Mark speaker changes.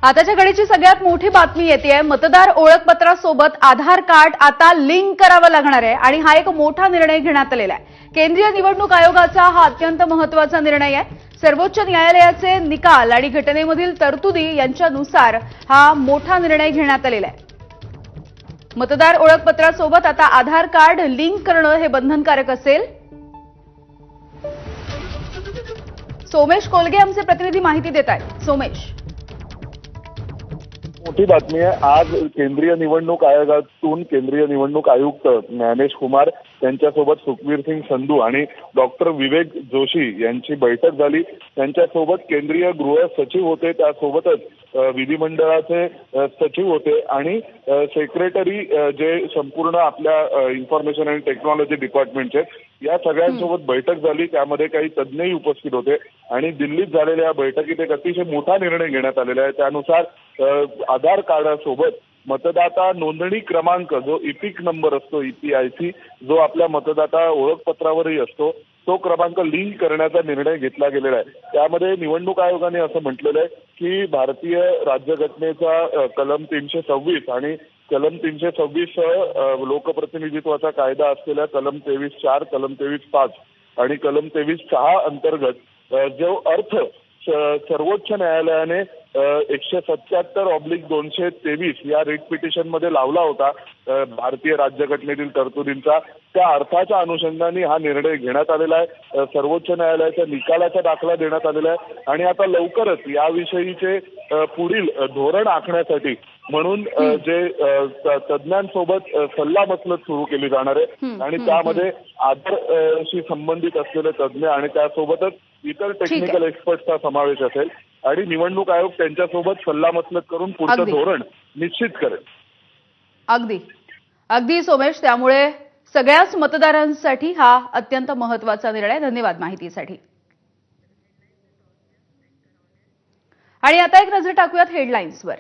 Speaker 1: आताच्या घडीची सगळ्यात मोठी बातमी येते मतदार ओळखपत्रासोबत आधार कार्ड आता लिंक करावं लागणार आहे आणि हा एक मोठा निर्णय घेण्यात आलेला आहे। केंद्रीय निवडणूक आयोगाचा हा अत्यंत महत्त्वाचा निर्णय आहे। सर्वोच्च न्यायालयाचे निकाल आणि घटनेमधील तरतुदी यांच्यानुसार हा मोठा निर्णय घेण्यात आलेला आहे। मतदार ओळखपत्रासोबत आता आधार कार्ड लिंक करणं हे बंधनकारक असेल। सोमेश कोलगे आमचे प्रतिनिधी माहिती देत आहेत। सोमेश,
Speaker 2: मोठी बातमी आहे। आज केंद्रीय निवडणूक आयोगातून केंद्रीय निवडणूक आयुक्त ज्ञानेश कुमार यांच्यासोबत सुखबीर सिंग संधू आणि डॉक्टर विवेक जोशी यांची बैठक झाली। त्यांच्यासोबत केंद्रीय गृह सचिव होते, त्यासोबतच विधिमंडळाचे सचिव होते आणि सेक्रेटरी जे संपूर्ण आपल्या इन्फॉर्मेशन आणि टेक्नॉलॉजी डिपार्टमेंटचे, या सगळ्यांसोबत बैठक झाली। त्यामध्ये काही तज्ज्ञही उपस्थित होते आणि दिल्लीत झालेल्या या बैठकीत एक अतिशय मोठा निर्णय घेण्यात आलेला आहे। त्यानुसार आधार कार्डासोबत मतदाता नोंदणी क्रमांक जो इपिक नंबर असतो, EPIC, जो आपल्या मतदाता ओळखपत्रावरही असतो, तो क्रमांक लिंक करण्याचा निर्णय घेतला गेलेला आहे। त्यामध्ये निवडणूक आयोगाने असं म्हटलेलं आहे की भारतीय राज्यघटनेचा कलम 326 आणि कलम 326 लोकप्रतिनिधित्वाचा कायदा असलेल्या कलम 23(4), कलम 23(5) आणि कलम 23(6) अंतर्गत जो अर्थ सर्वोच्च न्यायालयाने 177/223 या रिट पिटिशन मध्ये लावला होता भारतीय राज्यघटनेतील तरतुदींचा, त्या अर्थाच्या अनुषंगाने हा निर्णय घेण्यात आलेला आहे। सर्वोच्च न्यायालयाच्या निकालाचा दाखला देण्यात आलेला आहे आणि आता लवकरच याविषयीचे पुढील धोरण आखण्यासाठी म्हणून जे तज्ज्ञांसोबत सल्लामसलत सुरू केली जाणार आहे आणि त्यामध्ये आधारशी संबंधित असलेले तज्ज्ञ आणि त्यासोबतच इतर टेक्निकल एक्सपर्टचा समावेश असेल आणि निवडणूक आयोग त्यांच्यासोबत सल्लामसलत करून पुढचं धोरण निश्चित करेल।
Speaker 1: अगदी सोमेश, त्यामुळे सगळ्याच मतदारांसाठी हा अत्यंत महत्त्वाचा निर्णय। धन्यवाद माहितीसाठी। आणि आता एक नजर टाकूयात हेडलाईन्सवर।